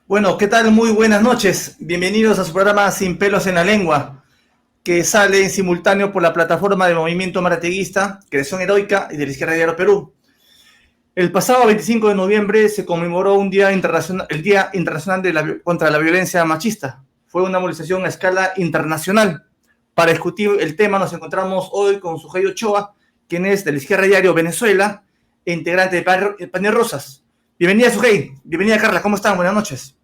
Bueno, ¿qué tal? Muy buenas noches. Bienvenidos a su programa Sin pelos en la lengua, que sale en simultáneo por la plataforma del Movimiento Marateguista, Creación Heroica y de la Izquierda Diario Perú. El pasado 25 de noviembre se conmemoró el Día Internacional contra la Violencia Machista. Fue una movilización a escala internacional. Para discutir el tema nos encontramos hoy con Sujei Ochoa, quien es de la Izquierda Diario Venezuela e integrante de Panel Rosas. Bienvenida, Sujei. Bienvenida, Carla. ¿Cómo están? Buenas noches.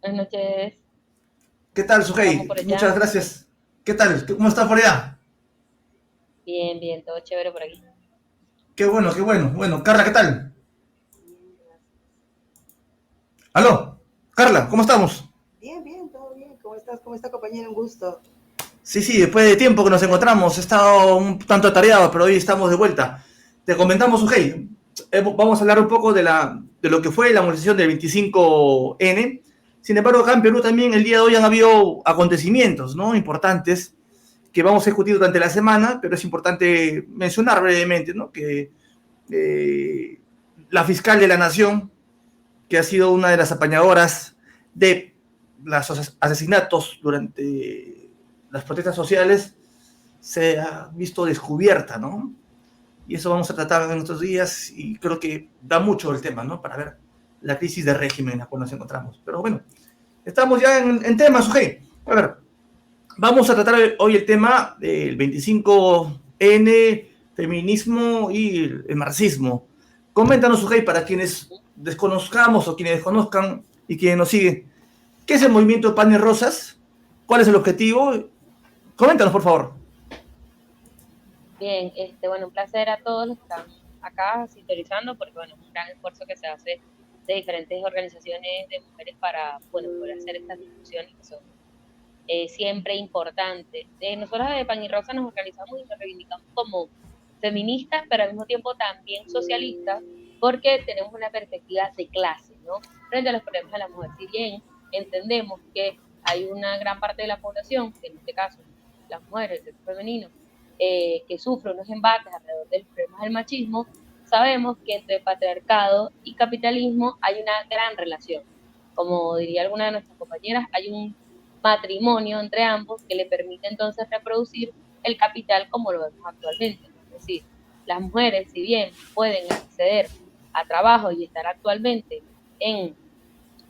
Buenas noches, ¿Qué tal, ¿cómo vamos Sujei? por allá? Muchas gracias. ¿Qué tal? ¿Cómo está por allá? Bien, bien, todo chévere por aquí. Qué bueno, qué bueno. Bueno, Carla, ¿qué tal? ¿Aló? Carla, ¿cómo estamos? Bien, bien, todo bien. ¿Cómo estás? ¿Cómo está, compañero? Un gusto. Sí, sí, después de tiempo que nos encontramos, he estado un tanto atareado, pero hoy estamos de vuelta. Te comentamos, Sujei, vamos a hablar un poco de lo que fue la movilización del 25N. Sin embargo, acá en Perú también el día de hoy han habido acontecimientos, ¿no? Importantes que vamos a discutir durante la semana, pero es importante mencionar brevemente, ¿no? Que eh, la fiscal de la Nación, que ha sido una de las apañadoras de los asesinatos durante las protestas sociales, se ha visto descubierta, ¿no? Y eso vamos a tratar en estos días y creo que da mucho el tema, ¿no? Para ver la crisis de régimen en la cual nos encontramos. Pero bueno, estamos ya en temas, Sujei. A ver, vamos a tratar hoy el tema del 25N, feminismo y el marxismo. Coméntanos, Sujei, para quienes desconozcamos o quienes desconozcan y quienes nos siguen, ¿qué es el movimiento Panes Rosas? ¿Cuál es el objetivo? Coméntanos, por favor. Bien, bueno, un placer a todos los que están acá sintonizando, porque bueno, es un gran esfuerzo que se hace de diferentes organizaciones de mujeres para, bueno, poder hacer estas discusiones que son siempre importantes. Nosotros de Pan y Rosa nos organizamos y nos reivindicamos como feministas, pero al mismo tiempo también socialistas, porque tenemos una perspectiva de clase, ¿no? Frente a los problemas de la mujer. Si bien entendemos que hay una gran parte de la población, que en este caso las mujeres, el sexo femenino, que sufren unos embates alrededor del problema del machismo, sabemos que entre patriarcado y capitalismo hay una gran relación. Como diría alguna de nuestras compañeras, hay un matrimonio entre ambos que le permite entonces reproducir el capital como lo vemos actualmente. Es decir, las mujeres, si bien pueden acceder a trabajo y estar actualmente en,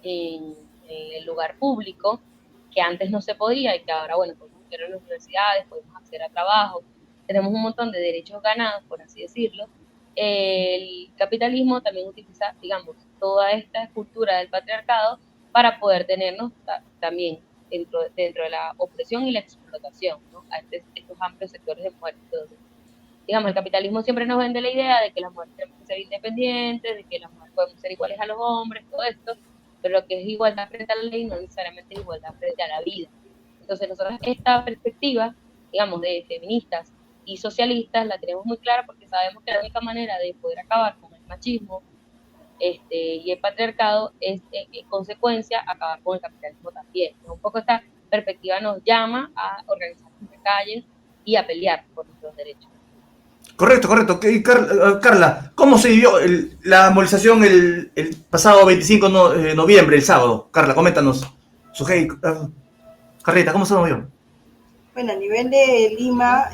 en el lugar público, que antes no se podía y que ahora, bueno, podemos acceder a las universidades, podemos acceder a trabajo, tenemos un montón de derechos ganados, por así decirlo. El capitalismo también utiliza, digamos, toda esta cultura del patriarcado para poder tenernos también dentro de la opresión y la explotación, ¿no? A estos amplios sectores de mujeres. Entonces, digamos, el capitalismo siempre nos vende la idea de que las mujeres tenemos que ser independientes, de que las mujeres podemos ser iguales a los hombres, todo esto, pero lo que es igualdad frente a la ley no necesariamente es igualdad frente a la vida. Entonces, nosotros esta perspectiva, digamos, de feministas y socialistas la tenemos muy clara porque sabemos que la única manera de poder acabar con el machismo y el patriarcado es, en consecuencia, acabar con el capitalismo también. Un poco esta perspectiva nos llama a organizarnos en calles y a pelear por nuestros derechos. Correcto, correcto. Carla, ¿cómo se vivió la movilización el pasado 25 de noviembre, el sábado? Carla, coméntanos. Sujei, Carlita, ¿cómo se movió? Bueno, a nivel de Lima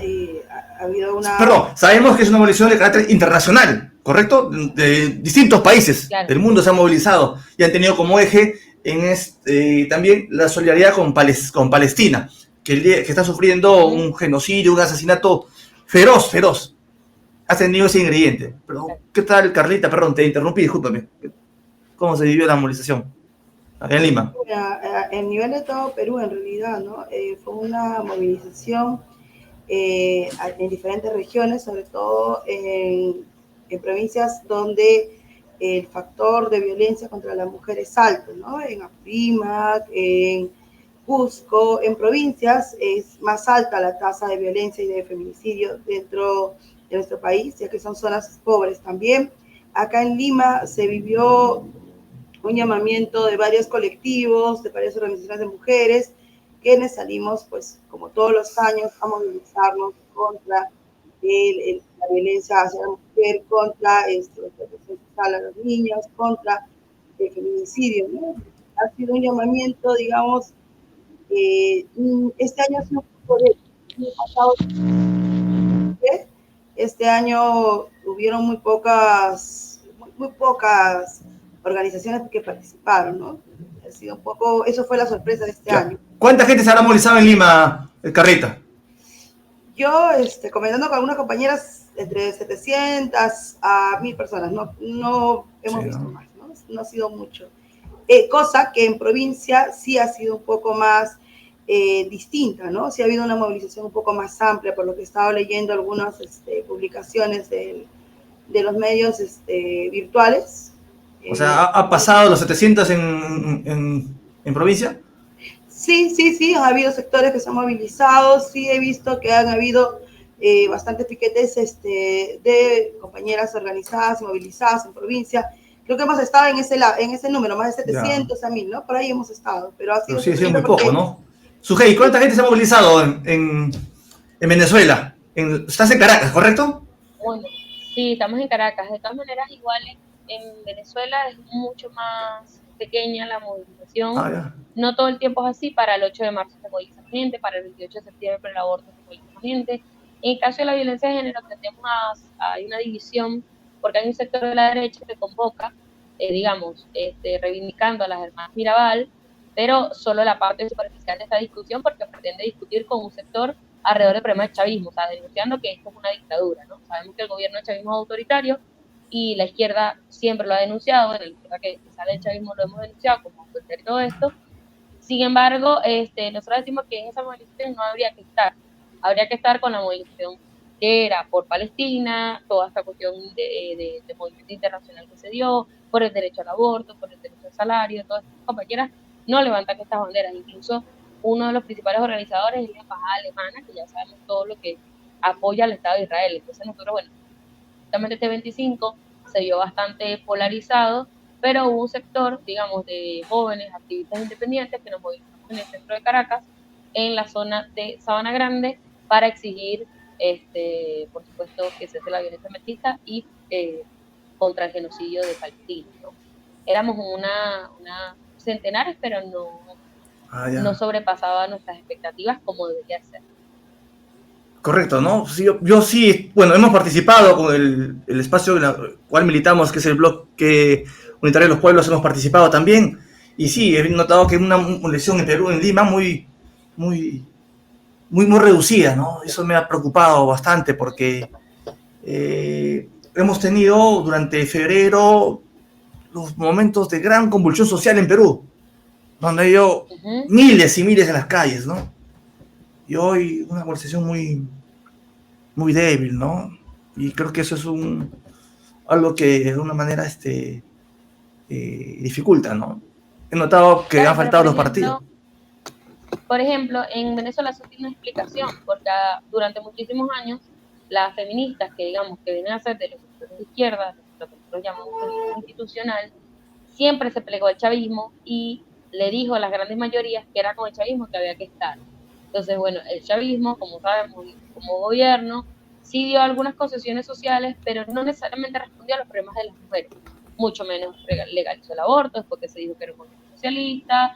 ha habido una... Perdón, sabemos que es una movilización de carácter internacional, ¿correcto? De distintos países Claro. del mundo se han movilizado y han tenido como eje también la solidaridad con Palestina, que está sufriendo Uh-huh. un genocidio, un asesinato feroz, feroz. Ha tenido ese ingrediente. Pero, Claro. ¿qué tal, Carlita? Perdón, te interrumpí, discúlpame. ¿Cómo se vivió la movilización acá en Lima? En nivel de todo Perú, en realidad, ¿no? Fue una movilización en diferentes regiones, sobre todo en provincias donde el factor de violencia contra la mujer es alto, ¿no? En Apurímac, en Cusco, en provincias es más alta la tasa de violencia y de feminicidio dentro de nuestro país, ya que son zonas pobres también. Acá en Lima se vivió un llamamiento de varios colectivos, de varias organizaciones de mujeres, quienes salimos, pues, como todos los años, a movilizarnos contra la violencia hacia la mujer, contra la protección sexual a los niños, contra el feminicidio, ¿no? Ha sido un llamamiento, digamos, este año ha sido un poco de el año pasado, este año hubieron muy pocas organizaciones que participaron, ¿no? Ha sido un poco, eso fue la sorpresa de este Ya. año. ¿Cuánta gente se habrá movilizado en Lima, Carreta? Yo, comentando con algunas compañeras, entre 700 a 1000 personas, no Sí, hemos visto ¿no? más, ¿no? No ha sido mucho. Cosa que en provincia sí ha sido un poco más distinta, ¿no? Sí ha habido una movilización un poco más amplia, por lo que he estado leyendo algunas publicaciones de los medios virtuales. O sea, ¿ha pasado los 700 en provincia? Sí, ha habido sectores que se han movilizado, sí he visto que han habido bastantes piquetes de compañeras organizadas y movilizadas en provincia. Creo que hemos estado en ese número, más de Ya. 700 a 1000, ¿no? Por ahí hemos estado, pero ha Pero sido sí, ha sido suficiente muy poco, porque ¿no? Sujei, ¿cuánta gente se ha movilizado en Venezuela? Estás en Caracas, ¿correcto? Bueno, sí, estamos en Caracas. De todas maneras, igual en Venezuela es mucho más pequeña la movilización. Ah, ya. No todo el tiempo es así. Para el 8 de marzo se moviliza gente, para el 28 de septiembre para el aborto se moviliza gente. En el caso de la violencia de género hay una división porque hay un sector de la derecha que convoca, digamos, reivindicando a las hermanas Mirabal, pero solo la parte superficial de esta discusión porque pretende discutir con un sector alrededor del problema del chavismo, o sea, denunciando que esto es una dictadura, ¿no? Sabemos que el gobierno del chavismo es autoritario y la izquierda siempre lo ha denunciado, bueno, la izquierda que sale del chavismo lo hemos denunciado como autoritario y todo esto. Sin embargo, nosotros decimos que en esa movilización no habría que estar con la movilización que era por Palestina, toda esta cuestión de movimiento internacional que se dio, por el derecho al aborto, por el derecho al salario, todas estas compañeras no levantan estas banderas, incluso uno de los principales organizadores es la embajada alemana, que ya sabemos todo lo que apoya al Estado de Israel. Entonces nosotros, bueno, justamente este 25 se vio bastante polarizado, pero hubo un sector, digamos, de jóvenes activistas independientes que nos movilizamos en el centro de Caracas, en la zona de Sabana Grande, para exigir, por supuesto, que cese la violencia machista y contra el genocidio de Palestina, ¿no? Éramos una centenares, pero Ah, no ya. sobrepasaba nuestras expectativas como debería ser. Correcto, ¿no? Sí, yo sí, bueno, hemos participado con el espacio en el cual militamos, que es el bloque unitario de los pueblos, hemos participado también. Y sí, he notado que una elección en Perú, en Lima, muy, muy reducida, ¿no? Eso me ha preocupado bastante porque hemos tenido durante febrero los momentos de gran convulsión social en Perú, donde hay Uh-huh. miles y miles en las calles, ¿no? Y hoy una movilización muy débil, ¿no? Y creo que eso es algo que de alguna manera dificulta, ¿no? He notado que han Claro, pero faltado los partidos. por ejemplo, en Venezuela eso tiene una explicación, porque durante muchísimos años las feministas que digamos que vienen a ser de los sectores de izquierda, lo que nosotros llamamos feminismo institucional, siempre se plegó al chavismo y le dijo a las grandes mayorías que era con el chavismo que había que estar. Entonces, bueno, el chavismo, como sabemos, como gobierno, sí dio algunas concesiones sociales, pero no necesariamente respondió a los problemas de las mujeres, mucho menos legalizó el aborto, después que se dijo que era un gobierno socialista,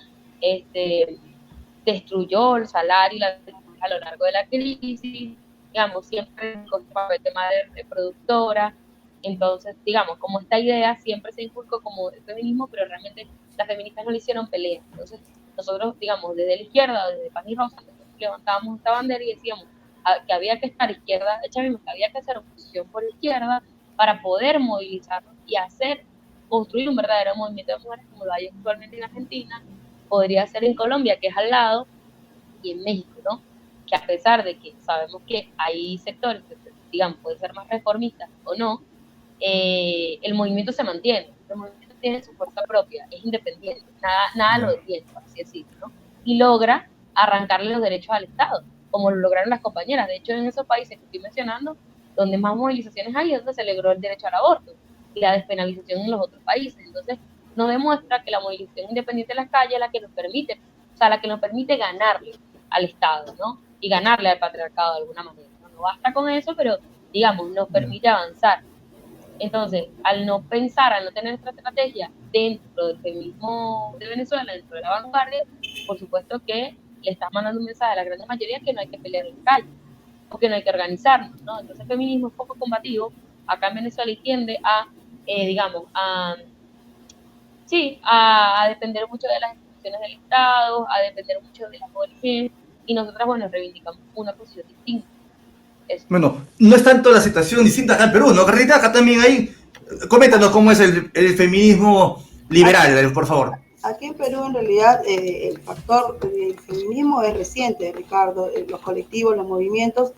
destruyó el salario a lo largo de la crisis, digamos, siempre con el papel de madre reproductora. Entonces, digamos, como esta idea siempre se inculcó como el feminismo, pero realmente las feministas no le hicieron pelea. Entonces, nosotros, digamos, desde la izquierda, desde Pan y Rosa, levantábamos esta bandera y decíamos que había que estar izquierda, echábamos que había que hacer oposición por izquierda para poder movilizarnos y construir un verdadero movimiento de mujeres como lo hay actualmente en Argentina, podría ser en Colombia, que es al lado, y en México, ¿no? Que a pesar de que sabemos que hay sectores que, digamos, pueden ser más reformistas o no, el movimiento se mantiene, el movimiento tiene su fuerza propia, es independiente, nada lo detiene, por así decirlo, ¿no? Y logra arrancarle los derechos al Estado, como lo lograron las compañeras. De hecho, en esos países que estoy mencionando, donde más movilizaciones hay, es donde se logró el derecho al aborto y la despenalización en los otros países. Entonces, nos demuestra que la movilización independiente de las calles es la que nos permite, o sea, la que nos permite ganarle al Estado, ¿no? Y ganarle al patriarcado de alguna manera. No basta con eso, pero, digamos, nos permite avanzar. Entonces, al no pensar, al no tener esta estrategia dentro del feminismo de Venezuela, dentro de la vanguardia, por supuesto que le estás mandando un mensaje a la gran mayoría que no hay que pelear en la calle, o que no hay que organizarnos, ¿no? Entonces el feminismo es poco combativo acá en Venezuela y tiende a, digamos, sí, a depender mucho de las instituciones del Estado, a depender mucho de las ONG, y nosotras, bueno, reivindicamos una posición distinta. Eso. Bueno, no es tanto la situación distinta acá en Perú, ¿no? Carlita, acá también hay. Coméntanos cómo es el feminismo liberal, por favor. Aquí en Perú, en realidad, el factor del feminismo es reciente, Ricardo. Los colectivos, los movimientos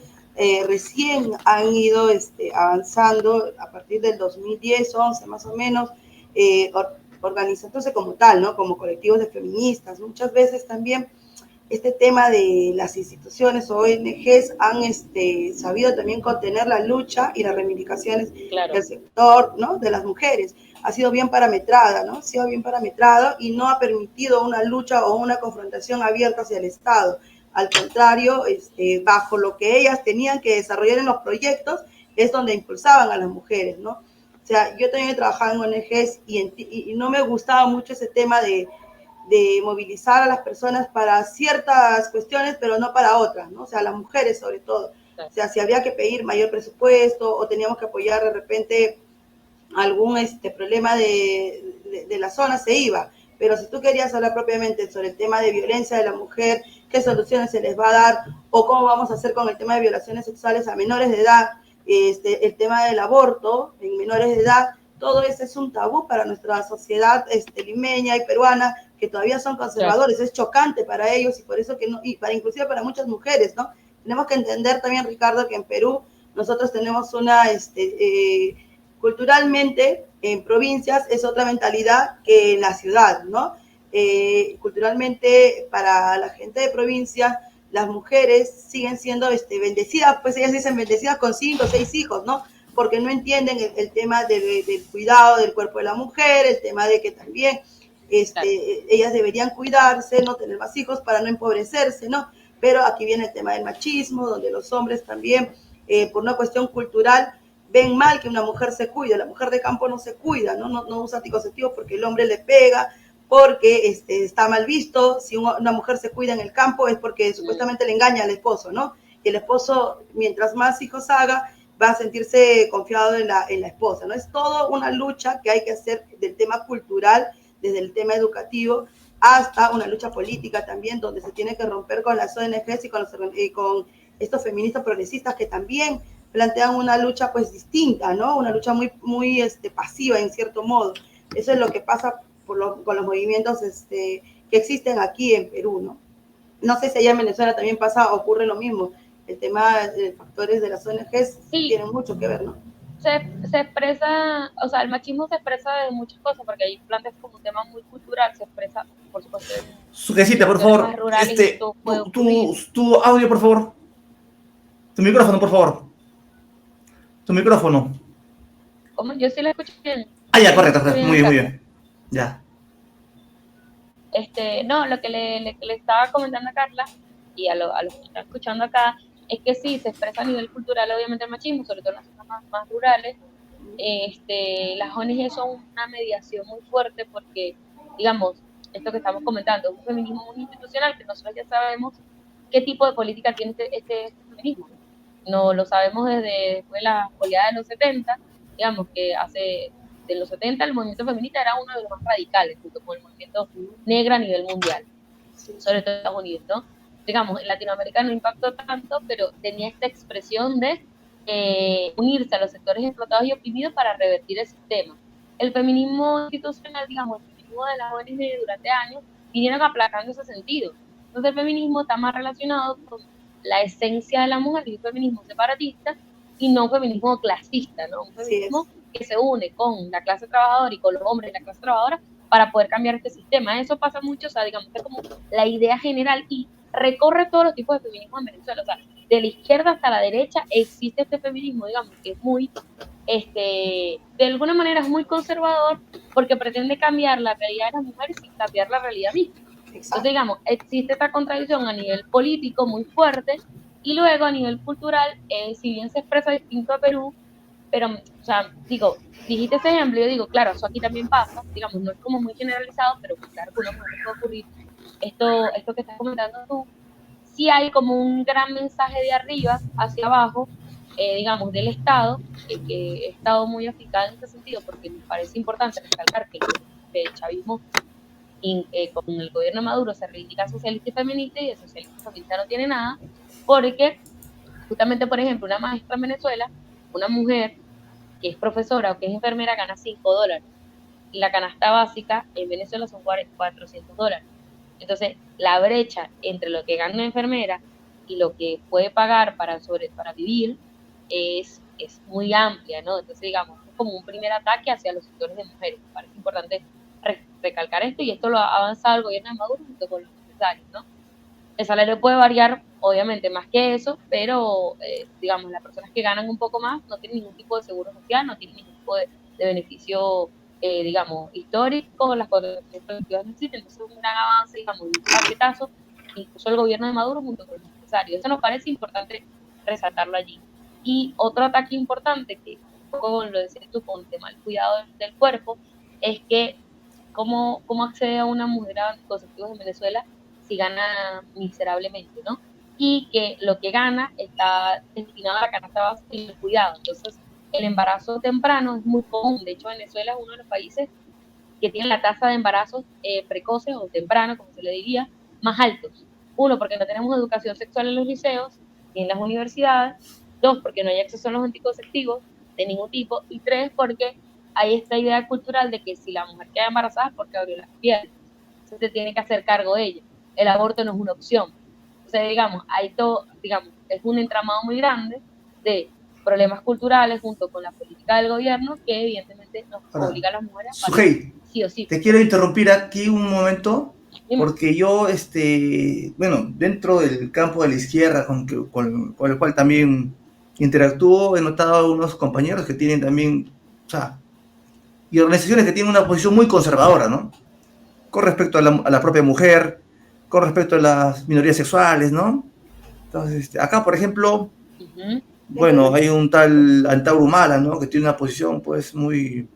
recién han ido avanzando a partir del 2010, 11 más o menos, organizándose como tal, ¿no? Como colectivos de feministas. Muchas veces también este tema de las instituciones o ONGs han sabido también contener la lucha y las reivindicaciones del sector, ¿no? De las mujeres. Ha sido bien parametrada, ¿no? Ha sido bien parametrado y no ha permitido una lucha o una confrontación abierta hacia el Estado. Al contrario, bajo lo que ellas tenían que desarrollar en los proyectos es donde impulsaban a las mujeres, ¿no? O sea, yo también he trabajado en ONGs y no me gustaba mucho ese tema de movilizar a las personas para ciertas cuestiones, pero no para otras, ¿no? O sea, las mujeres sobre todo. O sea, si había que pedir mayor presupuesto o teníamos que apoyar de repente algún problema de la zona, se iba. Pero si tú querías hablar propiamente sobre el tema de violencia de la mujer, qué soluciones se les va a dar o cómo vamos a hacer con el tema de violaciones sexuales a menores de edad, el tema del aborto en menores de edad, todo eso es un tabú para nuestra sociedad limeña y peruana, que todavía son conservadores, es chocante para ellos y por eso que no, y para inclusive para muchas mujeres, ¿no? Tenemos que entender también, Ricardo, que en Perú nosotros tenemos una, culturalmente en provincias es otra mentalidad que en la ciudad, ¿no? Culturalmente para la gente de provincia, las mujeres siguen siendo bendecidas, pues ellas dicen bendecidas con 5 o 6 hijos, ¿no? Porque no entienden el tema del cuidado del cuerpo de la mujer, el tema de que también ellas deberían cuidarse, no tener más hijos para no empobrecerse, ¿no? Pero aquí viene el tema del machismo, donde los hombres también, por una cuestión cultural, ven mal que una mujer se cuide. La mujer de campo no se cuida, no usa anticonceptivos porque el hombre le pega, porque está mal visto. Si una mujer se cuida en el campo es porque supuestamente le engaña al esposo, ¿no? Y el esposo, mientras más hijos haga, va a sentirse confiado en la esposa, ¿no? Es toda una lucha que hay que hacer del tema cultural, desde el tema educativo, hasta una lucha política también, donde se tiene que romper con las ONGs y con estos feministas progresistas que también plantean una lucha pues distinta, ¿no? Una lucha muy pasiva en cierto modo. Eso es lo que pasa con los movimientos que existen aquí en Perú, ¿no? No sé si allá en Venezuela también ocurre lo mismo. El tema de factores de las ONGs sí tienen mucho que ver, ¿no? Se expresa, o sea, el machismo se expresa de muchas cosas, porque ahí planteas como un tema muy cultural, se expresa, por supuesto, Sugesita, por favor, tu audio, por favor. Tu micrófono, por favor. Tu micrófono. ¿Cómo? Yo sí la escucho bien. Ah, ya, correcto, muy bien, muy bien. Ya. No, lo que le estaba comentando a Carla y a los que están escuchando acá, es que sí, se expresa a nivel cultural obviamente el machismo, sobre todo en las zonas más rurales. Las ONG son una mediación muy fuerte porque, digamos, esto que estamos comentando, es un feminismo muy institucional, que nosotros ya sabemos qué tipo de política tiene este feminismo. No lo sabemos desde después de la oleada de los 70, digamos que de los 70 el movimiento feminista era uno de los más radicales, junto con el movimiento negro a nivel mundial, sobre todo en Estados Unidos, ¿no? Digamos, en Latinoamérica no impactó tanto, pero tenía esta expresión de unirse a los sectores explotados y oprimidos para revertir el sistema. El feminismo institucional, digamos, el feminismo de las ONG durante años, vinieron aplacando ese sentido. Entonces el feminismo está más relacionado con la esencia de la mujer, y un feminismo separatista, y no un feminismo clasista, ¿no? Un feminismo que se une con la clase trabajadora y con los hombres de la clase trabajadora para poder cambiar este sistema. Eso pasa mucho, o sea, digamos que es como la idea general y recorre todos los tipos de feminismo en Venezuela. O sea, de la izquierda hasta la derecha existe este feminismo, digamos, que es muy, de alguna manera es muy conservador porque pretende cambiar la realidad de las mujeres sin cambiar la realidad misma. Entonces, digamos, existe esta contradicción a nivel político muy fuerte y luego a nivel cultural, si bien se expresa distinto a Perú, pero, o sea, digo, dijiste ese ejemplo, yo digo, claro, eso aquí también pasa, digamos, no es como muy generalizado, pero claro que a una mujer le puede ocurrir esto que estás comentando tú. Sí hay como un gran mensaje de arriba hacia abajo, digamos, del Estado, que he estado muy eficaz en este sentido, porque me parece importante recalcar que el chavismo con el gobierno de Maduro se reivindica socialista y feminista, y de socialista y feminista no tiene nada, porque justamente, por ejemplo, una maestra en Venezuela, una mujer que es profesora o que es enfermera gana $5. Y la canasta básica en Venezuela son $400. Entonces, la brecha entre lo que gana una enfermera y lo que puede pagar para vivir es muy amplia, ¿no? Entonces, digamos, es como un primer ataque hacia los sectores de mujeres. Me parece importante recalcar esto, y esto lo ha avanzado el gobierno de Maduro junto con los empresarios, ¿no? El salario puede variar, obviamente, más que eso, pero, digamos, las personas que ganan un poco más no tienen ningún tipo de seguro social, no tienen ningún tipo de beneficio, digamos, histórico, las contrataciones colectivas no existen. Entonces es un gran avance, digamos, un paquetazo, incluso el gobierno de Maduro junto con los empresarios. Eso nos parece importante resaltarlo allí. Y otro ataque importante, que un poco lo decías tú con el tema del cuidado del cuerpo, es que cómo accede a una mujer a anticonceptivos en Venezuela si gana miserablemente, ¿no? Y que lo que gana está destinado a la canasta básica y el cuidado. Entonces, el embarazo temprano es muy común. De hecho, Venezuela es uno de los países que tiene la tasa de embarazos precoces o temprano, como se le diría, más altos. Uno, porque no tenemos educación sexual en los liceos y en las universidades. Dos, porque no hay acceso a los anticonceptivos de ningún tipo. Y tres, porque hay esta idea cultural de que si la mujer queda embarazada es porque abrió las piernas. Se te tiene que hacer cargo de ella. El aborto no es una opción. O sea, digamos, hay todo, digamos, es un entramado muy grande de problemas culturales junto con la política del gobierno que evidentemente nos Ahora, obliga a las mujeres a parir Sujei, sí o sí. te quiero interrumpir aquí un momento, Dime. porque yo, bueno, dentro del campo de la izquierda con el cual también interactúo, he notado a unos compañeros que tienen también, o sea, y organizaciones que tienen una posición muy conservadora, ¿no? Con respecto a la propia mujer, con respecto a las minorías sexuales, ¿no? Entonces, acá, por ejemplo, Ujú. bueno, hay un tal Antauro Humala, ¿no? Que tiene una posición, pues, muy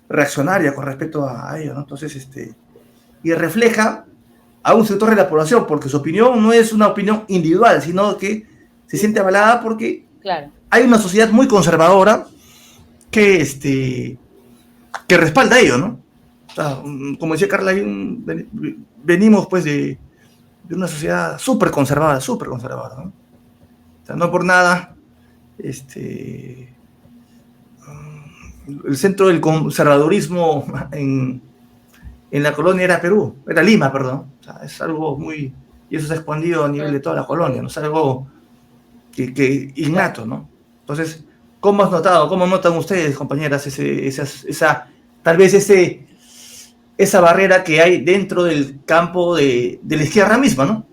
reaccionaria con respecto a ello, ¿no? Entonces, y refleja a un sector de la población, porque su opinión no es una opinión individual, sino que se siente avalada porque Claro. hay una sociedad muy conservadora que respalda ello, ¿no? O sea, como decía Carla, venimos pues de una sociedad súper conservada, ¿no? O sea, no por nada, el centro del conservadurismo en la colonia era Lima, perdón. O sea, es algo muy, y eso se ha expandido a nivel de toda la colonia, ¿no? Es algo que innato, ¿no? Entonces, ¿cómo has notado, cómo notan ustedes, compañeras, tal vez esa barrera que hay dentro del campo de la izquierda misma, ¿no?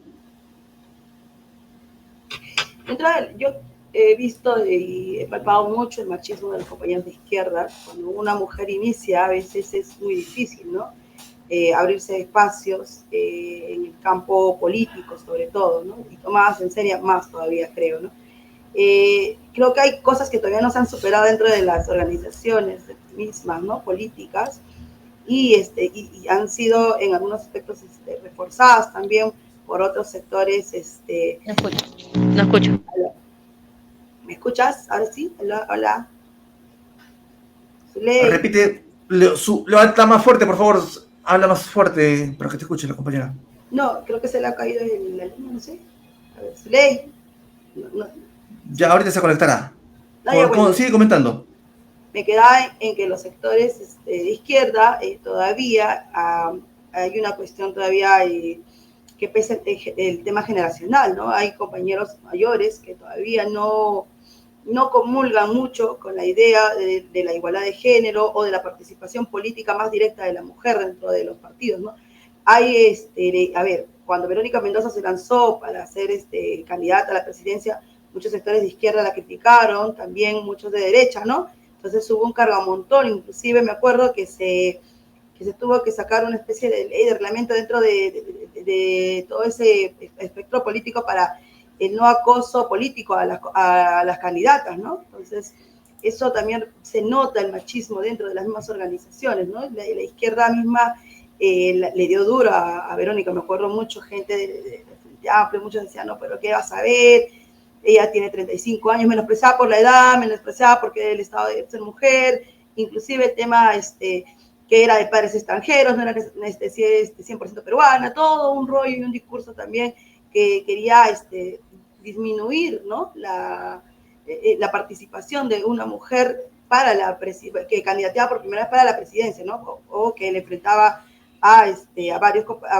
Yo he visto y he palpado mucho el machismo de los compañeros de izquierda. Cuando una mujer inicia, a veces es muy difícil, ¿no? Abrirse espacios en el campo político, sobre todo, ¿no? Y tomadas en serio más todavía, creo, ¿no? Creo que hay cosas que todavía no se han superado dentro de las organizaciones mismas, ¿no? Políticas, y han sido en algunos aspectos reforzadas también por otros sectores. No escucho. No escucho. ¿Me escuchas? Ahora sí. Hola, hola. Repite, levanta más fuerte, por favor. Habla más fuerte para que te escuche la compañera. No, creo que se le ha caído la línea, no sé. A ver, Zuley. No, Ya, ahorita se conectará. bueno, Sigue comentando. me quedaba en que los sectores de izquierda todavía hay una cuestión todavía que pesa el tema generacional, ¿no? Hay compañeros mayores que todavía no comulgan mucho con la idea de la igualdad de género o de la participación política más directa de la mujer dentro de los partidos, ¿no? Hay, a ver, cuando Verónica Mendoza se lanzó para ser candidata a la presidencia, muchos sectores de izquierda la criticaron, también muchos de derecha, ¿no? Entonces hubo un cargamontón, inclusive me acuerdo que se tuvo que sacar una especie de ley de reglamento dentro de todo ese espectro político para el no acoso político a las candidatas, ¿no? Entonces, eso también se nota el machismo dentro de las mismas organizaciones, ¿no? La izquierda misma le dio duro a Verónica, me acuerdo mucho, gente de Frente Amplio, muchos decían, no, pero ¿qué vas a ver? Ella tiene 35 años, menospreciada por la edad, menospreciada porque el estado de ser mujer, inclusive el tema que era de padres extranjeros, no era 100% peruana, todo un rollo y un discurso también que quería disminuir, ¿no? la participación de una mujer para que candidateaba por primera vez para la presidencia, ¿no? O que le enfrentaba a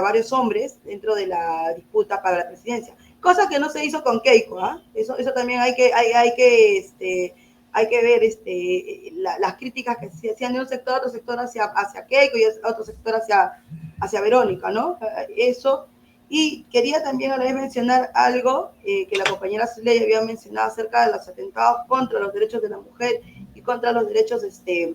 varios hombres dentro de la disputa para la presidencia. Cosa que no se hizo con Keiko, ¿ah? Eso también hay que ver las críticas que se hacían de un sector a otro sector hacia Keiko y otro sector hacia Verónica, ¿no? Eso. Y quería también a la vez mencionar algo que la compañera Zuley había mencionado acerca de los atentados contra los derechos de la mujer y contra los derechos de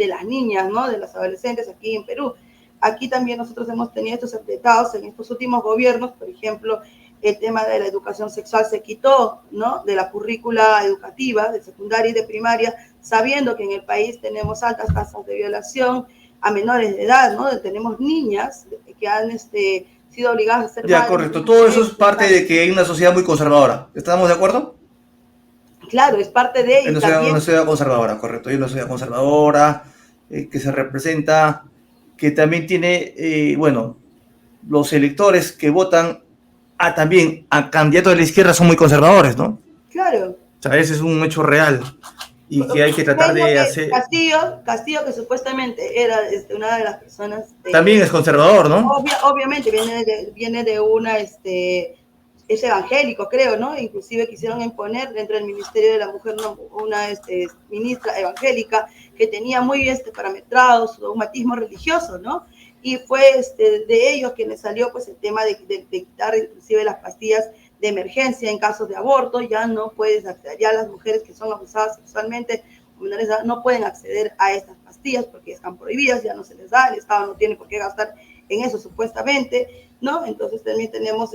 las niñas, ¿no? De las adolescentes aquí en Perú. Aquí también nosotros hemos tenido estos atentados en estos últimos gobiernos, por ejemplo, el tema de la educación sexual se quitó, ¿no? De la currícula educativa, de secundaria y de primaria, sabiendo que en el país tenemos altas tasas de violación a menores de edad, ¿no? Tenemos niñas que han sido obligadas a ser Ya, correcto. Todo eso es parte de que hay una sociedad muy conservadora. ¿Estamos de acuerdo? Claro, es parte de ello. Una sociedad conservadora, correcto. Hay una sociedad conservadora que se representa, que también tiene, bueno, los electores que votan también a candidatos de la izquierda son muy conservadores, ¿no? Claro. O sea, ese es un hecho real y que hay que tratar de hacer... Castillo, que supuestamente era una de las personas... también es conservador, ¿no? Obviamente, viene de una... es evangélico, creo, ¿no? Inclusive quisieron imponer dentro del Ministerio de la Mujer una ministra evangélica que tenía muy bien parametrado su dogmatismo religioso, ¿no? Y fue de ellos quienes salió pues el tema de quitar inclusive las pastillas de emergencia en casos de aborto. Ya no puedes acceder, ya las mujeres que son abusadas sexualmente menores de edad no pueden acceder a estas pastillas porque están prohibidas, ya no se les da, el Estado no tiene por qué gastar en eso supuestamente, ¿no? Entonces también tenemos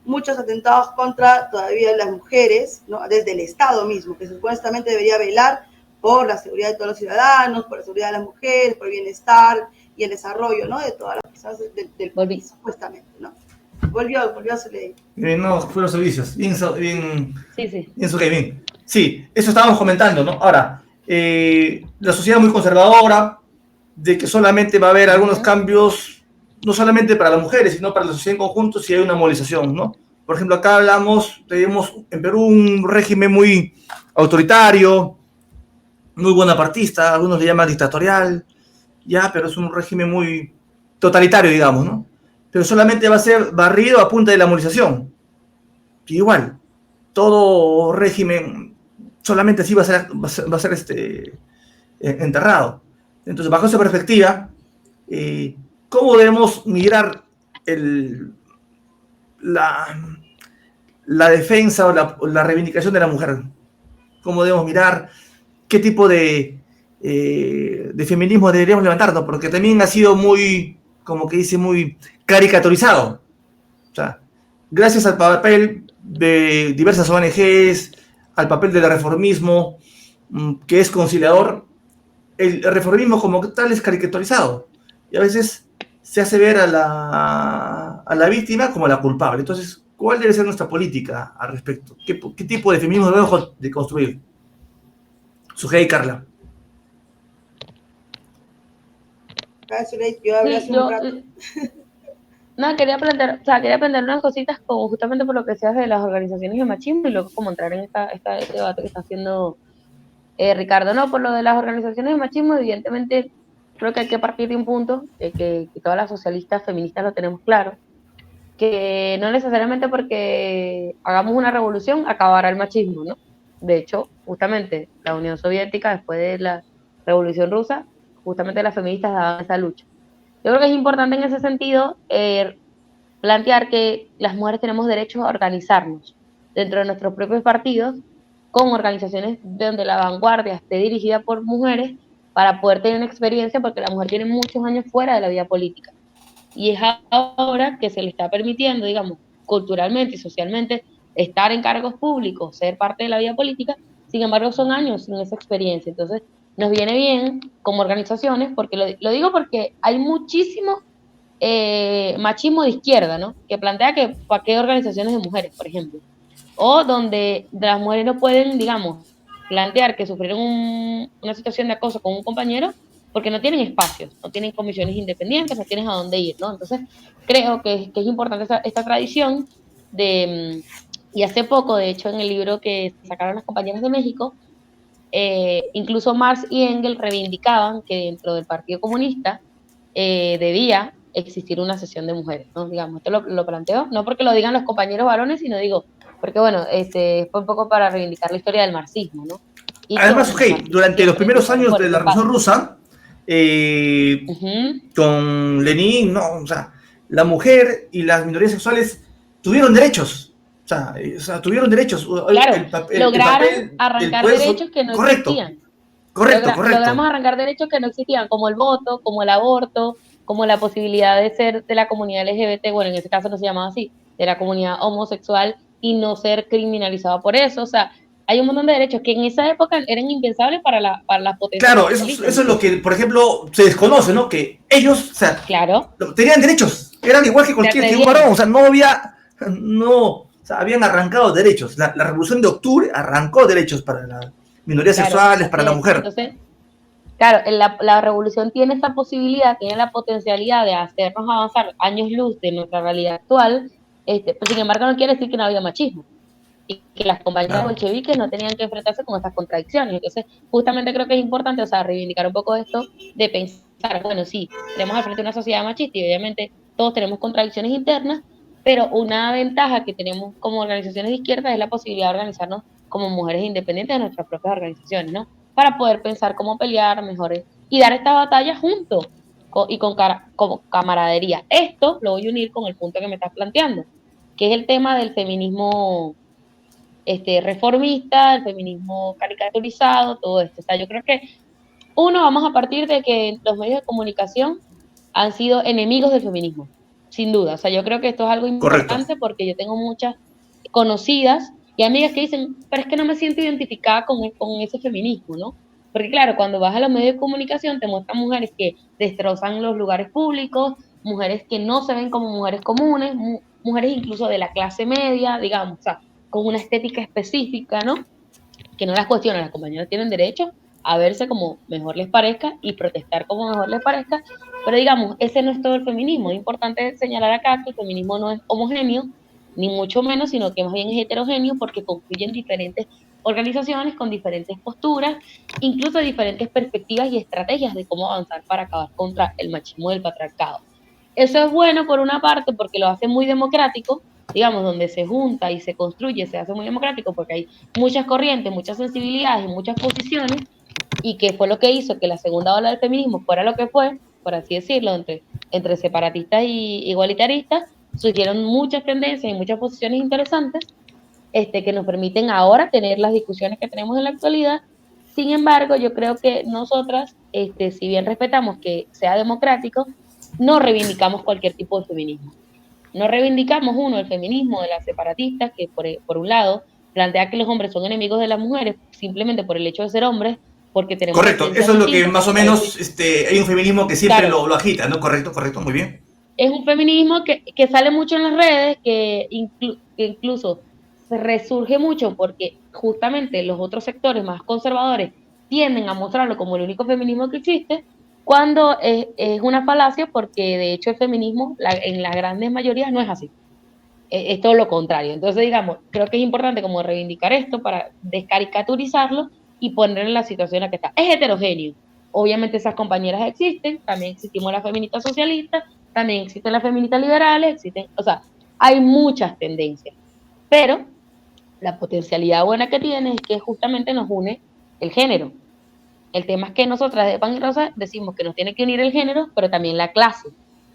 muchos atentados contra todavía las mujeres, ¿no? Desde el Estado mismo, que supuestamente debería velar por la seguridad de todos los ciudadanos, por la seguridad de las mujeres, por el bienestar y el desarrollo, ¿no? De todas las personas del país, supuestamente, ¿no? Volvió a su ley. No, fue los servicios. Bien, sí. Bien. Sí, eso estábamos comentando, ¿no? Ahora, la sociedad muy conservadora, de que solamente va a haber algunos cambios, no solamente para las mujeres, sino para la sociedad en conjunto, si hay una movilización, ¿no? Por ejemplo, acá tenemos en Perú un régimen muy autoritario, muy bonapartista, algunos le llaman dictatorial, ya, pero es un régimen muy totalitario, digamos, ¿no? Pero solamente va a ser barrido a punta de la movilización. Y igual, todo régimen solamente así va a ser enterrado. Entonces, bajo esa perspectiva, ¿cómo debemos mirar la defensa o la reivindicación de la mujer? ¿Cómo debemos mirar qué tipo de feminismo deberíamos levantarnos? Porque también ha sido muy, como que dice, muy caricaturizado. O sea, gracias al papel de diversas ONGs, al papel del reformismo, que es conciliador, el reformismo como tal es caricaturizado. Y a veces se hace ver a la víctima como la culpable. Entonces, ¿cuál debe ser nuestra política al respecto? ¿Qué tipo de feminismo debemos de construir? Sujei y Carla. No, quería plantear unas cositas como justamente por lo que seas de las organizaciones de machismo y luego como entrar en este debate que está haciendo Ricardo. No, por lo de las organizaciones de machismo, evidentemente creo que hay que partir de un punto que todas las socialistas feministas lo tenemos claro, que no necesariamente porque hagamos una revolución acabará el machismo, ¿no? De hecho, justamente la Unión Soviética, después de la Revolución Rusa, justamente las feministas daban esa lucha. Yo creo que es importante en ese sentido plantear que las mujeres tenemos derecho a organizarnos dentro de nuestros propios partidos con organizaciones donde la vanguardia esté dirigida por mujeres para poder tener una experiencia, porque la mujer tiene muchos años fuera de la vida política. Y es ahora que se le está permitiendo, digamos, culturalmente y socialmente, estar en cargos públicos, ser parte de la vida política, Sin embargo, son años sin esa experiencia. Entonces, nos viene bien como organizaciones, porque lo digo porque hay muchísimo machismo de izquierda, ¿no? Que plantea que para qué organizaciones de mujeres, por ejemplo. O donde las mujeres no pueden, digamos, plantear que sufrieron una situación de acoso con un compañero porque no tienen espacios, no tienen comisiones independientes, no tienen a dónde ir, ¿no? Entonces, creo que es importante esta tradición de, y hace poco, de hecho, en el libro que sacaron las compañeras de México, incluso Marx y Engels reivindicaban que dentro del Partido Comunista debía existir una sesión de mujeres, ¿no? Digamos, esto lo planteo, no porque lo digan los compañeros varones, sino digo, porque bueno, fue un poco para reivindicar la historia del marxismo, ¿no? Y que Además, bueno, ok, los marxistas durante los siempre primeros lucharon años por de ese la Revolución espacio. Rusa, Ujú. con Lenin, no, o sea, la mujer y las minorías sexuales tuvieron derechos, o sea tuvieron derechos, Claro, el lograron papel del arrancar poder, derechos que no correcto, existían. correcto, Logramos correcto. arrancar derechos que no existían, como el voto, como el aborto, como la posibilidad de ser de la comunidad LGBT, bueno, en ese caso no se llamaba así, de la comunidad homosexual y no ser criminalizado por eso. O sea, hay un montón de derechos que en esa época eran impensables para las potencias Claro, capitalistas. eso es lo Entonces, que, por ejemplo, se desconoce, ¿no? Que ellos, o sea, claro, tenían derechos, eran igual se que un atrevían. varón, o sea, o sea, habían arrancado derechos. La Revolución de Octubre arrancó derechos para las minorías Claro, sexuales, para así la es. mujer. Entonces, claro, la revolución tiene esa posibilidad, tiene la potencialidad de hacernos avanzar años luz de nuestra realidad actual, pero sin embargo no quiere decir que no había machismo y que las compañeras Claro. bolcheviques no tenían que enfrentarse con estas contradicciones. Entonces, justamente creo que es importante, o sea, reivindicar un poco esto de pensar, bueno, sí, tenemos al frente una sociedad machista y obviamente todos tenemos contradicciones internas, pero una ventaja que tenemos como organizaciones de izquierda es la posibilidad de organizarnos como mujeres independientes de nuestras propias organizaciones, ¿no? Para poder pensar cómo pelear mejores y dar esta batalla juntos y con camaradería. Esto lo voy a unir con el punto que me estás planteando, que es el tema del feminismo reformista, el feminismo caricaturizado, todo esto. O sea, yo creo que uno, vamos a partir de que los medios de comunicación han sido enemigos del feminismo, sin duda. O sea, yo creo que esto es algo Correcto. importante porque yo tengo muchas conocidas y amigas que dicen, pero es que no me siento identificada con ese feminismo, ¿no? Porque claro, cuando vas a los medios de comunicación te muestran mujeres que destrozan los lugares públicos, mujeres que no se ven como mujeres comunes, mujeres incluso de la clase media, digamos, o sea, con una estética específica, ¿no? Que no las cuestionan, las compañeras tienen derecho a verse como mejor les parezca y protestar como mejor les parezca, pero digamos, ese no es todo el feminismo. Es importante señalar acá que el feminismo no es homogéneo, ni mucho menos, sino que más bien es heterogéneo porque confluyen diferentes organizaciones con diferentes posturas, incluso diferentes perspectivas y estrategias de cómo avanzar para acabar contra el machismo del patriarcado. Eso es bueno por una parte porque lo hace muy democrático, digamos, donde se junta y se construye, se hace muy democrático porque hay muchas corrientes, muchas sensibilidades y muchas posiciones, y que fue lo que hizo que la segunda ola del feminismo fuera lo que fue, por así decirlo, entre separatistas y igualitaristas, surgieron muchas tendencias y muchas posiciones interesantes que nos permiten ahora tener las discusiones que tenemos en la actualidad. Sin embargo, yo creo que nosotras, si bien respetamos que sea democrático, no reivindicamos cualquier tipo de feminismo. No reivindicamos, uno, el feminismo de las separatistas, que por un lado plantea que los hombres son enemigos de las mujeres simplemente por el hecho de ser hombres, porque tenemos Correcto. esencias Eso es lo que distintas, más o porque a veces, menos hay un feminismo que siempre claro, lo agita, ¿no? Correcto, correcto, muy bien. es un feminismo que sale mucho en las redes, que incluso se resurge mucho porque justamente los otros sectores más conservadores tienden a mostrarlo como el único feminismo que existe, cuando es una falacia porque de hecho el feminismo en las grandes mayorías no es así. Es todo lo contrario. Entonces, digamos, creo que es importante como reivindicar esto para descaricaturizarlo y poner en la situación en la que está. Es heterogéneo. Obviamente esas compañeras existen, también existimos las feministas socialistas, también existen las feministas liberales, existen, o sea, hay muchas tendencias, pero la potencialidad buena que tiene es que justamente nos une el género. El tema es que nosotras de Pan y Rosa decimos que nos tiene que unir el género, pero también la clase,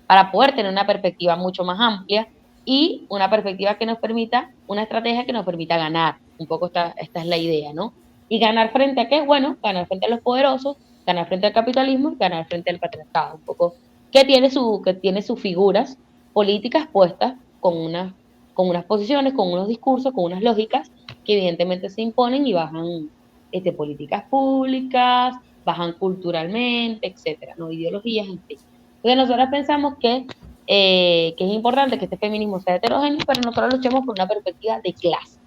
para poder tener una perspectiva mucho más amplia y una perspectiva que nos permita, una estrategia que nos permita ganar. Un poco esta es la idea, ¿no? Y ganar frente a qué? Bueno, ganar frente a los poderosos, ganar frente al capitalismo, ganar frente al patriarcado. Un poco que tiene sus figuras políticas puestas con unas posiciones, con unos discursos, con unas lógicas que evidentemente se imponen y bajan políticas públicas, bajan culturalmente, etcétera, ¿no? Ideologías, en fin. Entonces nosotros pensamos que es importante que este feminismo sea heterogéneo, pero nosotros luchamos por una perspectiva de clase.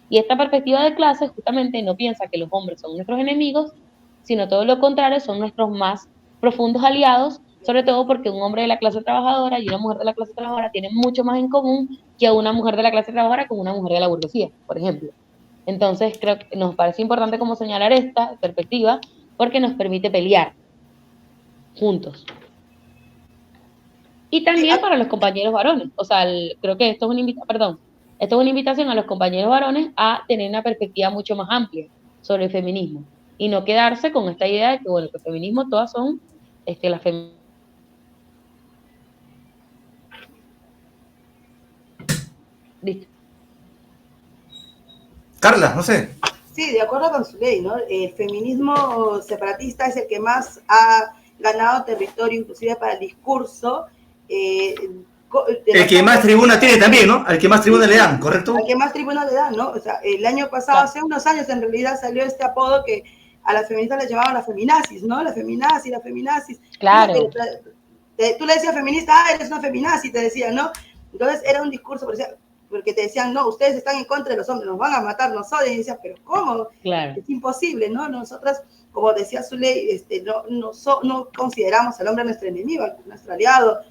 Y esta perspectiva de clase justamente no piensa que los hombres son nuestros enemigos, sino todo lo contrario, son nuestros más profundos aliados, sobre todo porque un hombre de la clase trabajadora y una mujer de la clase trabajadora tienen mucho más en común que una mujer de la clase trabajadora con una mujer de la burguesía, por ejemplo. Entonces, creo que nos parece importante como señalar esta perspectiva porque nos permite pelear juntos. Y también para los compañeros varones. O sea, creo que esto es esto es una invitación a los compañeros varones a tener una perspectiva mucho más amplia sobre el feminismo y no quedarse con esta idea de que, bueno, que el feminismo todas son las feministas. Listo. Carla, no sé. Sí, de acuerdo con su ley, ¿no? El feminismo separatista es el que más ha ganado territorio, inclusive para el discurso. El que más tribuna tiene también, ¿no? Al que más tribuna le dan, ¿correcto? Al que más tribuna le dan, ¿no? O sea, el año pasado, hace unos años en realidad salió este apodo que a las feministas les llamaban las feminazis, ¿no? La feminazis. Claro. Tú le decías feminista, eres una feminazi, te decían, ¿no? Entonces era un discurso, porque te decían, no, ustedes están en contra de los hombres, nos van a matar, nos odian, y decías, pero ¿cómo? Claro. Es imposible, ¿no? Nosotras, como decía su ley, no consideramos al hombre nuestro enemigo, nuestro aliado,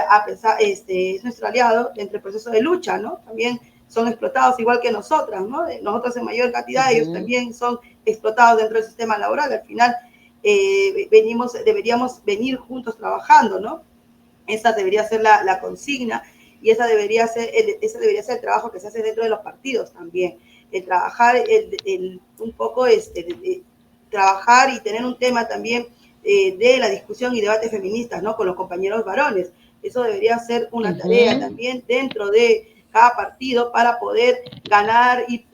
a pesar, es nuestro aliado entre el proceso de lucha, ¿no? También son explotados igual que nosotras, ¿no? Nosotros en mayor cantidad, ellos también son explotados dentro del sistema laboral. Al final deberíamos venir juntos trabajando, ¿no? Esa debería ser la consigna y ese debería ser el trabajo que se hace dentro de los partidos también. El trabajar, un poco, trabajar y tener un tema también de la discusión y debate feministas, ¿no? Con los compañeros varones. Eso debería ser una tarea también dentro de cada partido para poder ganar y,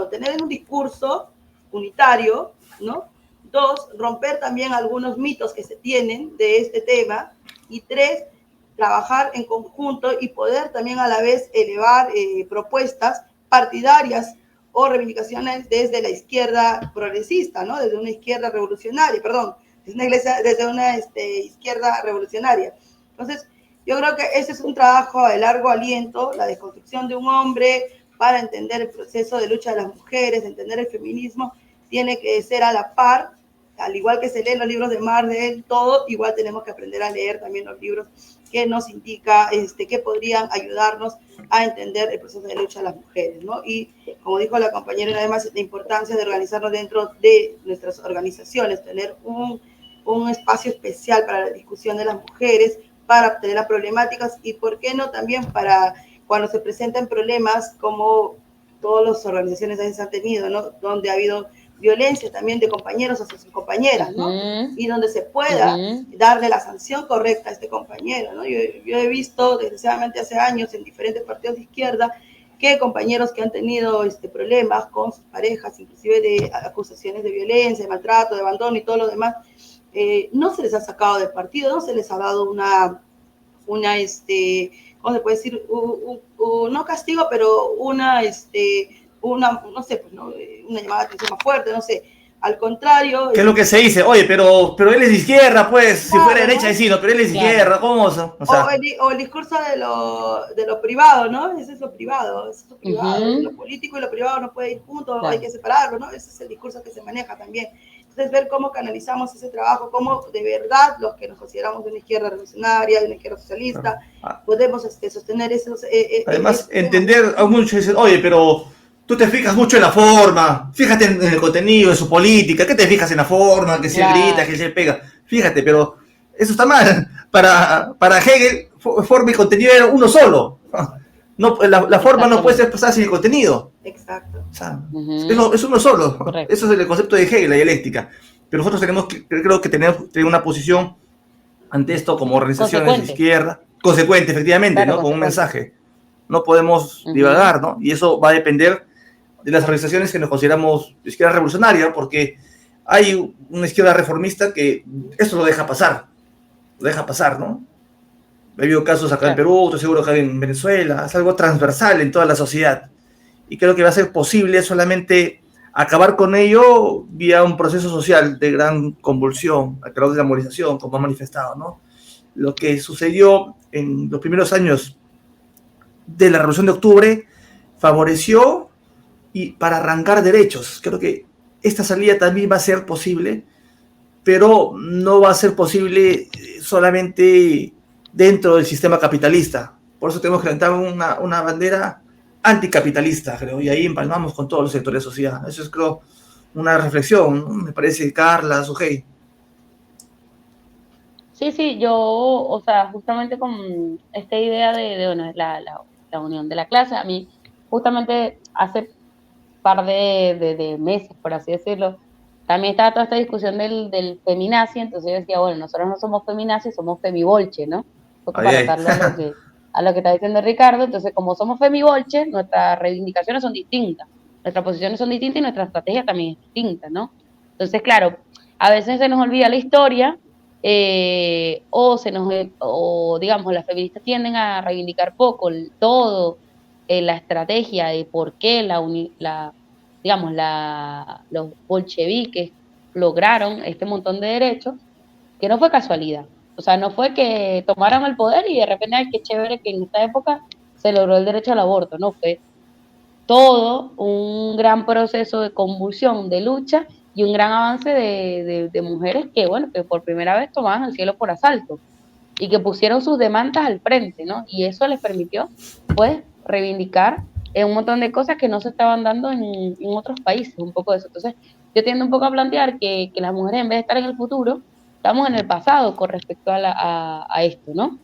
tener un discurso unitario, ¿no? 2, romper también algunos mitos que se tienen de este tema. Y 3, trabajar en conjunto y poder también a la vez elevar propuestas partidarias o reivindicaciones desde la izquierda progresista, ¿no? Desde una izquierda revolucionaria, desde una izquierda revolucionaria. Entonces, yo creo que ese es un trabajo de largo aliento, la desconstrucción de un hombre para entender el proceso de lucha de las mujeres, entender el feminismo, tiene que ser a la par, al igual que se leen los libros de Marx, todo, igual tenemos que aprender a leer también los libros que nos indica, que podrían ayudarnos a entender el proceso de lucha de las mujeres, ¿no? Y como dijo la compañera, además, la importancia de organizarnos dentro de nuestras organizaciones, tener un espacio especial para la discusión de las mujeres, para obtener las problemáticas y, ¿por qué no?, también para cuando se presentan problemas como todas las organizaciones a veces han tenido, ¿no? Donde ha habido violencia también de compañeros hacia sus compañeras, ¿no? Y donde se pueda darle la sanción correcta a este compañero, ¿no? Yo he visto, desgraciadamente hace años, en diferentes partidos de izquierda, que compañeros que han tenido problemas con sus parejas, inclusive de acusaciones de violencia, de maltrato, de abandono y todo lo demás, no se les ha sacado del partido, no se les ha dado una ¿cómo se puede decir? No castigo, pero no sé, pues, ¿no? Una llamada de atención más fuerte, no sé. Al contrario. ¿Qué es lo que se dice? Oye, pero él es de izquierda, pues, claro, si fuera derecha, sí, no, pero él es de izquierda, ¿cómo? O sea, o el discurso de lo privado, ¿no? Ese es lo privado, lo político y lo privado no puede ir juntos, hay que separarlo, ¿no? Ese es el discurso que se maneja también. Entonces, ver cómo canalizamos ese trabajo, cómo de verdad los que nos consideramos de una izquierda revolucionaria, de una izquierda socialista, podemos sostener esos. Además, entender, muchos dicen, oye, pero tú te fijas mucho en la forma, fíjate en el contenido, en su política, ¿qué te fijas en la forma, que se grita, que se pega? Fíjate, pero eso está mal. Para Hegel, forma y contenido era uno solo. No, la forma no puede ser expresada sin el contenido. Exacto. O sea, es uno solo. Correcto. Eso es el concepto de Hegel, la dialéctica. Pero nosotros creo que tenemos una posición ante esto como organizaciones de izquierda, consecuente, efectivamente, claro, ¿no? Con un mensaje. No podemos divagar, ¿no? Y eso va a depender de las organizaciones que nos consideramos de izquierda revolucionaria, porque hay una izquierda reformista que esto lo deja pasar, ¿no? Ha habido casos acá en Perú, estoy seguro que hay en Venezuela, es algo transversal en toda la sociedad. Y creo que va a ser posible solamente acabar con ello vía un proceso social de gran convulsión, a través de la movilización, como ha manifestado, ¿no? Lo que sucedió en los primeros años de la Revolución de Octubre favoreció y para arrancar derechos. Creo que esta salida también va a ser posible, pero no va a ser posible solamente dentro del sistema capitalista. Por eso tenemos que levantar una bandera anticapitalista, creo, y ahí empalmamos con todos los sectores de sociedad. Eso es, creo, una reflexión, ¿no? Me parece, Carla, Sujei. Sí, sí, yo, o sea, justamente con esta idea bueno, la unión de la clase, a mí justamente hace par de meses, por así decirlo, también estaba toda esta discusión del feminazi, entonces yo decía, bueno, nosotros no somos feminazis, somos femibolche, ¿no? Un poco Ay, para ay. atarlo a lo que está diciendo Ricardo, entonces como somos femibolche, nuestras reivindicaciones son distintas, nuestras posiciones son distintas y nuestra estrategia también es distinta, ¿no? Entonces, claro, a veces se nos olvida la historia, o digamos, las feministas tienden a reivindicar poco todo, la estrategia de por qué digamos, los bolcheviques lograron este montón de derechos, que no fue casualidad. O sea, no fue que tomaran el poder y de repente, ay, qué chévere que en esta época se logró el derecho al aborto, no, fue todo un gran proceso de convulsión, de lucha y un gran avance de mujeres que, bueno, que por primera vez tomaban el cielo por asalto y que pusieron sus demandas al frente, ¿no? Y eso les permitió, pues, reivindicar un montón de cosas que no se estaban dando en otros países, un poco de eso. Entonces, yo tiendo un poco a plantear que las mujeres, en vez de estar en el futuro, estamos en el pasado con respecto a esto, ¿no?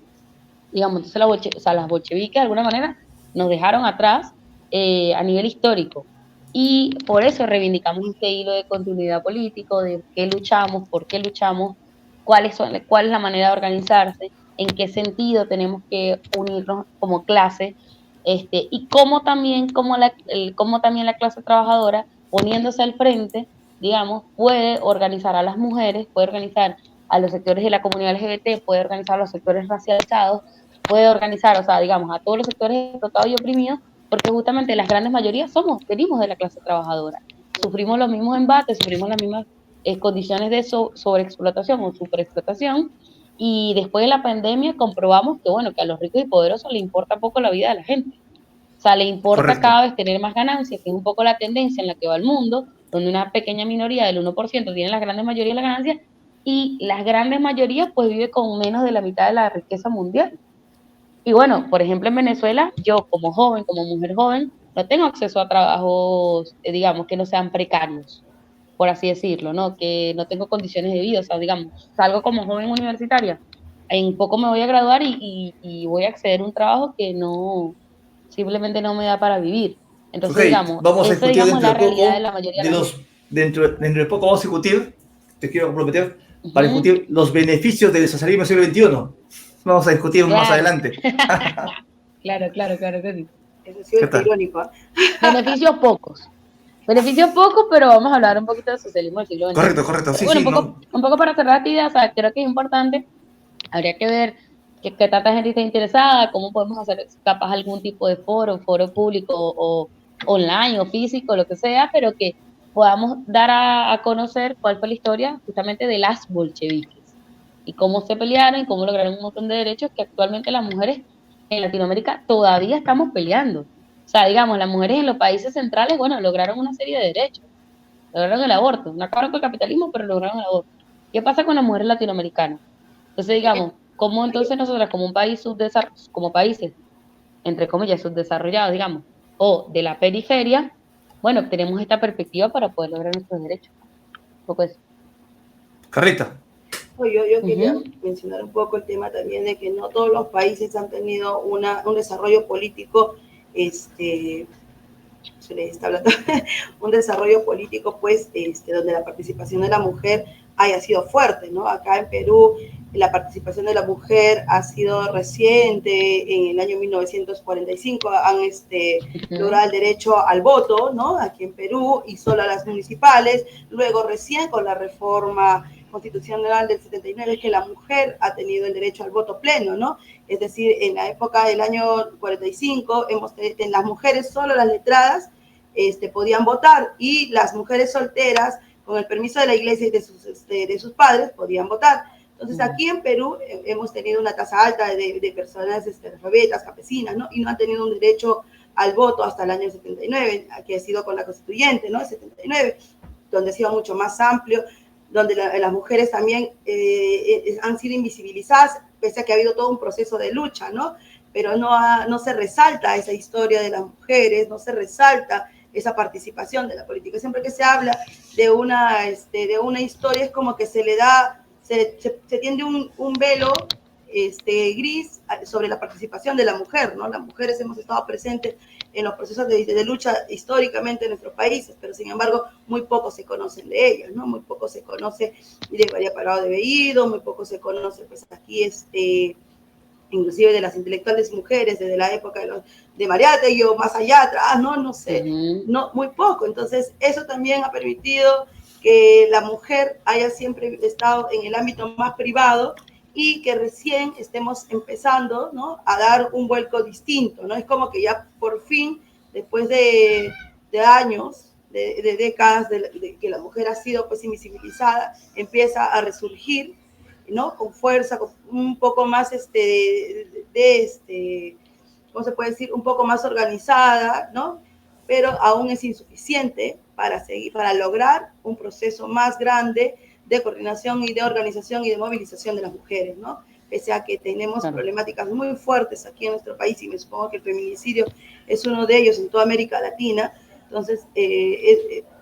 Digamos, entonces o sea, las bolcheviques de alguna manera nos dejaron atrás a nivel histórico. Y por eso reivindicamos este hilo de continuidad político, de qué luchamos, por qué luchamos, cuál es la manera de organizarse, en qué sentido tenemos que unirnos como clase, y cómo también la clase trabajadora, poniéndose al frente, digamos, puede organizar a las mujeres, puede organizar a los sectores de la comunidad LGBT, puede organizar a los sectores racializados, puede organizar, o sea, digamos, a todos los sectores explotados y oprimidos, porque justamente las grandes mayorías venimos de la clase trabajadora. Sufrimos los mismos embates, sufrimos las mismas condiciones de sobreexplotación o superexplotación, y después de la pandemia comprobamos que, bueno, que a los ricos y poderosos le importa poco la vida de la gente. O sea, le importa Correcto. cada vez tener más ganancias, que es un poco la tendencia en la que va el mundo, donde una pequeña minoría del 1% tiene la gran mayoría de las ganancias, y las grandes mayorías pues vive con menos de la mitad de la riqueza mundial. Y bueno, por ejemplo, en Venezuela, yo como joven, como mujer joven, no tengo acceso a trabajos, digamos, que no sean precarios, por así decirlo, ¿no? Que no tengo condiciones de vida, o sea, digamos, salgo como joven universitaria, en poco me voy a graduar y voy a acceder a un trabajo que no, simplemente no me da para vivir. Ok, Entonces, digamos, vamos a esa, discutir digamos, es dentro la de realidad de poco la mayoría de la gente. dentro de poco vamos a discutir, te quiero comprometer, para Ujú, discutir los beneficios del socialismo del siglo XXI. Vamos a discutir más claro, adelante. claro, claro, claro que sí. Eso sí ¿Qué está tal? irónico, ¿eh? Beneficios pocos. Beneficios pocos, pero vamos a hablar un poquito de socialismo del siglo XXI. Correcto, correcto. Pero Sí, bueno, sí, no. un poco para cerrar esta idea, o sea, creo que es importante, habría que ver qué tanta gente está interesada, cómo podemos hacer capaz algún tipo de foro público o online o físico, lo que sea, pero que podamos dar a conocer cuál fue la historia justamente de las bolcheviques y cómo se pelearon y cómo lograron un montón de derechos que actualmente las mujeres en Latinoamérica todavía estamos peleando. O sea, digamos, las mujeres en los países centrales, bueno, lograron una serie de derechos, lograron el aborto, no acabaron con el capitalismo, pero lograron el aborto. ¿Qué pasa con las mujeres latinoamericanas? Entonces, digamos, ¿cómo entonces nosotras como un país como países, entre comillas, subdesarrollados, digamos, o de la periferia, bueno, tenemos esta perspectiva para poder lograr nuestros derechos? Un poco eso. Carrita. Yo quería Ujú. mencionar un poco el tema también de que no todos los países han tenido un desarrollo político, se les está hablando, un desarrollo político, pues, donde la participación de la mujer haya sido fuerte, ¿no? Acá en Perú, la participación de la mujer ha sido reciente, en el año 1945 han Ujú. logrado el derecho al voto, ¿no? Aquí en Perú, y solo a las municipales, luego recién con la reforma constitucional del 79 que la mujer ha tenido el derecho al voto pleno, ¿no? Es decir, en la época del año 45, en las mujeres solo las letradas podían votar, y las mujeres solteras, con el permiso de la iglesia y de sus padres, podían votar. Entonces, aquí en Perú hemos tenido una tasa alta de personas analfabetas, campesinas, ¿no? Y no han tenido un derecho al voto hasta el año 79, que ha sido con la constituyente, ¿no? El 79, donde ha sido mucho más amplio, donde las mujeres también han sido invisibilizadas, pese a que ha habido todo un proceso de lucha, ¿no? Pero no se resalta esa historia de las mujeres, no se resalta esa participación de la política. Siempre que se habla de una historia, es como que se le da, se tiende un velo gris sobre la participación de la mujer, ¿no? Las mujeres hemos estado presentes en los procesos de lucha históricamente en nuestros países, pero sin embargo muy poco se conocen de ellas, ¿no? Muy poco se conoce de María Parado de Bellido, muy poco se conoce pues aquí inclusive de las intelectuales mujeres desde la época de Mariátegui o más allá atrás, no sé, no, muy poco. Entonces eso también ha permitido que la mujer haya siempre estado en el ámbito más privado y que recién estemos empezando, ¿no?, a dar un vuelco distinto, ¿no? Es como que ya por fin, después de años, de décadas de que la mujer ha sido pues invisibilizada, empieza a resurgir, ¿no?, con fuerza, con un poco más ¿cómo se puede decir? Un poco más organizada, ¿no? Pero aún es insuficiente para lograr un proceso más grande de coordinación y de organización y de movilización de las mujeres, ¿no? Pese a que tenemos problemáticas muy fuertes aquí en nuestro país, y me supongo que el feminicidio es uno de ellos en toda América Latina, entonces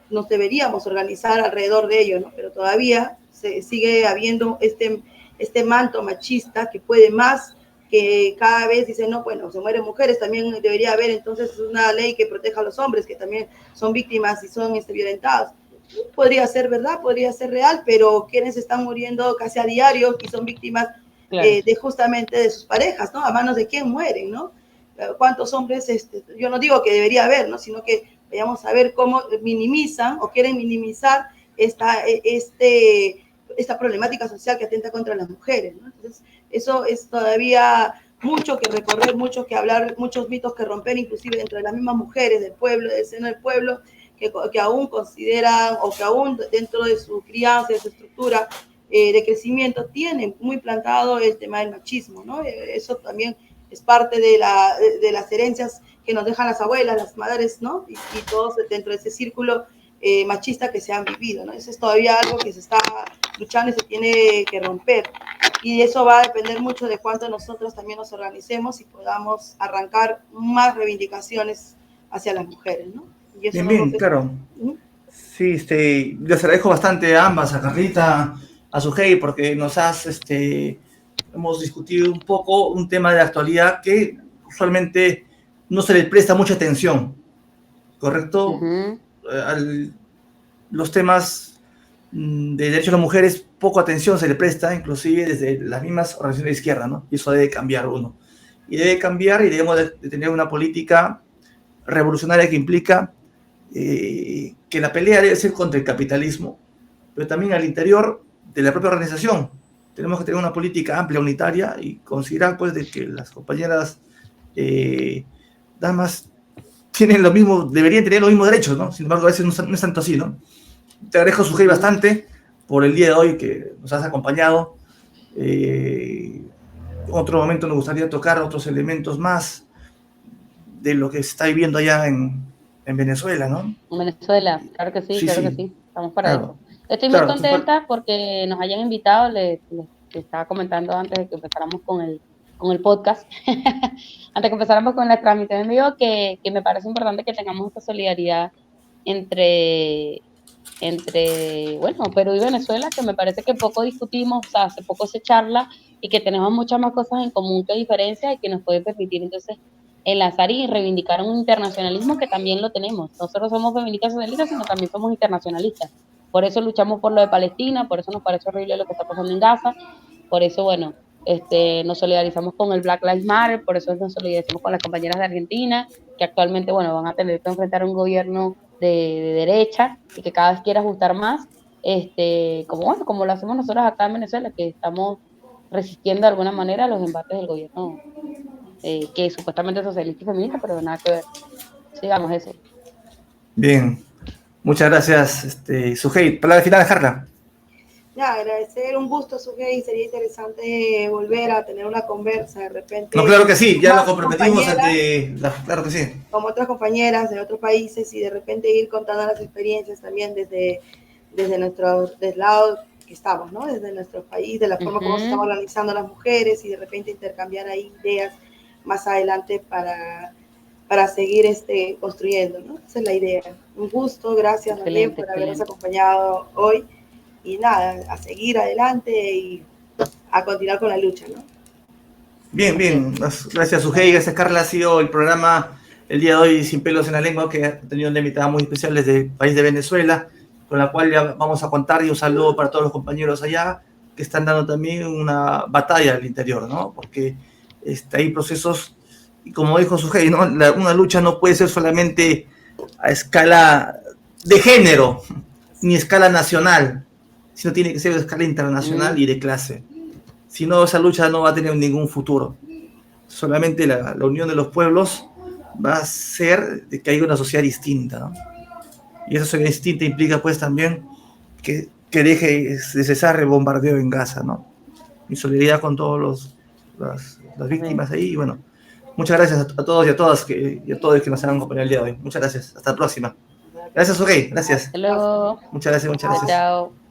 nos deberíamos organizar alrededor de ello, ¿no? Pero todavía sigue habiendo este manto machista que puede más, que cada vez dicen, no, bueno, se mueren mujeres, también debería haber entonces una ley que proteja a los hombres, que también son víctimas y son violentados. Podría ser verdad, podría ser real, pero quienes están muriendo casi a diario y son víctimas de justamente de sus parejas, ¿no? A manos de quién mueren, ¿no? ¿Cuántos hombres? Yo no digo que debería haber, ¿no? Sino que vayamos a ver cómo minimizan o quieren minimizar esta problemática social que atenta contra las mujeres, ¿no? Entonces, eso es todavía mucho que recorrer, mucho que hablar, muchos mitos que romper, inclusive dentro de las mismas mujeres del pueblo, del seno del pueblo, que aún consideran, o que aún dentro de su crianza, de su estructura de crecimiento, tienen muy plantado el tema del machismo, ¿no? Eso también es parte de las herencias que nos dejan las abuelas, las madres, ¿no? Y todos dentro de ese círculo machista que se han vivido, ¿no? Eso es todavía algo que se está luchando y se tiene que romper. Y eso va a depender mucho de cuánto nosotros también nos organicemos y podamos arrancar más reivindicaciones hacia las mujeres, ¿no? Y eso bien, claro. Sí, les agradezco bastante a ambas, a Carlita, a Sujei, porque hemos discutido un poco un tema de actualidad que usualmente no se le presta mucha atención, ¿correcto? Los temas de derechos de las mujeres, poco atención se le presta, inclusive desde las mismas organizaciones de izquierda, ¿no? Y eso debe cambiar uno. Y debe cambiar, y debemos de tener una política revolucionaria que implica que la pelea debe ser contra el capitalismo, pero también al interior de la propia organización. Tenemos que tener una política amplia, unitaria, y considerar pues de que las compañeras damas deberían tener los mismos derechos, ¿no? Sin embargo, a veces no es tanto así, ¿no? Te agradezco, Sujei, bastante por el día de hoy que nos has acompañado. Otro momento nos gustaría tocar otros elementos más de lo que se está viviendo allá en Venezuela, ¿no? En Venezuela, claro que sí, claro que sí. Estamos para eso. Estoy muy contenta porque nos hayan invitado. Les estaba comentando antes de que empezáramos con el podcast, antes de que empezáramos con la transmisión en vivo, que me parece importante que tengamos esta solidaridad entre bueno, Perú y Venezuela, que me parece que poco discutimos, o sea, hace poco se charla, y que tenemos muchas más cosas en común que diferencias, y que nos puede permitir entonces enlazar y reivindicar un internacionalismo que también lo tenemos. Nosotros somos feministas socialistas, sino también somos internacionalistas. Por eso luchamos por lo de Palestina, por eso nos parece horrible lo que está pasando en Gaza, por eso, bueno, nos solidarizamos con el Black Lives Matter, por eso nos solidarizamos con las compañeras de Argentina, que actualmente, bueno, van a tener que enfrentar un gobierno de derecha y que cada vez quiere ajustar más, como lo hacemos nosotros acá en Venezuela, que estamos resistiendo de alguna manera a los embates del gobierno que supuestamente es socialista y feminista, pero nada que ver. Sigamos eso. Bien, muchas gracias, Sujei. Palabra final, Carla. Ya, agradecer, un gusto, Sujei, sería interesante volver a tener una conversa de repente. No, claro que sí, ya lo más comprometimos compañeras, claro que sí. como otras compañeras de otros países y de repente ir contando las experiencias también desde nuestro del lado que estamos, ¿no? Desde nuestro país, de la forma como se están organizando las mujeres y de repente intercambiar ahí ideas más adelante para seguir construyendo, ¿no? Esa es la idea. Un gusto, gracias también por habernos acompañado hoy y nada, a seguir adelante y a continuar con la lucha, ¿no? Bien, bien. Gracias, Sujei. Gracias, Carla. Ha sido el programa el día de hoy Sin Pelos en la Lengua, que ha tenido una invitada muy especial desde el país de Venezuela, con la cual ya vamos a contar, y un saludo para todos los compañeros allá que están dando también una batalla al interior, ¿no? Porque hay procesos, y como dijo Sujei, ¿no? Una lucha no puede ser solamente a escala de género, ni escala nacional, sino tiene que ser a escala internacional y de clase. Si no, esa lucha no va a tener ningún futuro. Solamente la unión de los pueblos va a hacer de que haya una sociedad distinta, ¿no? Y esa sociedad distinta implica pues también que deje de cesar el bombardeo en Gaza, ¿no? Mi solidaridad con todas las víctimas ahí. Y bueno, muchas gracias a todos y a todas y a todos que nos han acompañado el día de hoy. Muchas gracias. Hasta la próxima. Gracias, Sujei. Gracias. Hasta luego. Muchas gracias, muchas gracias. Chao.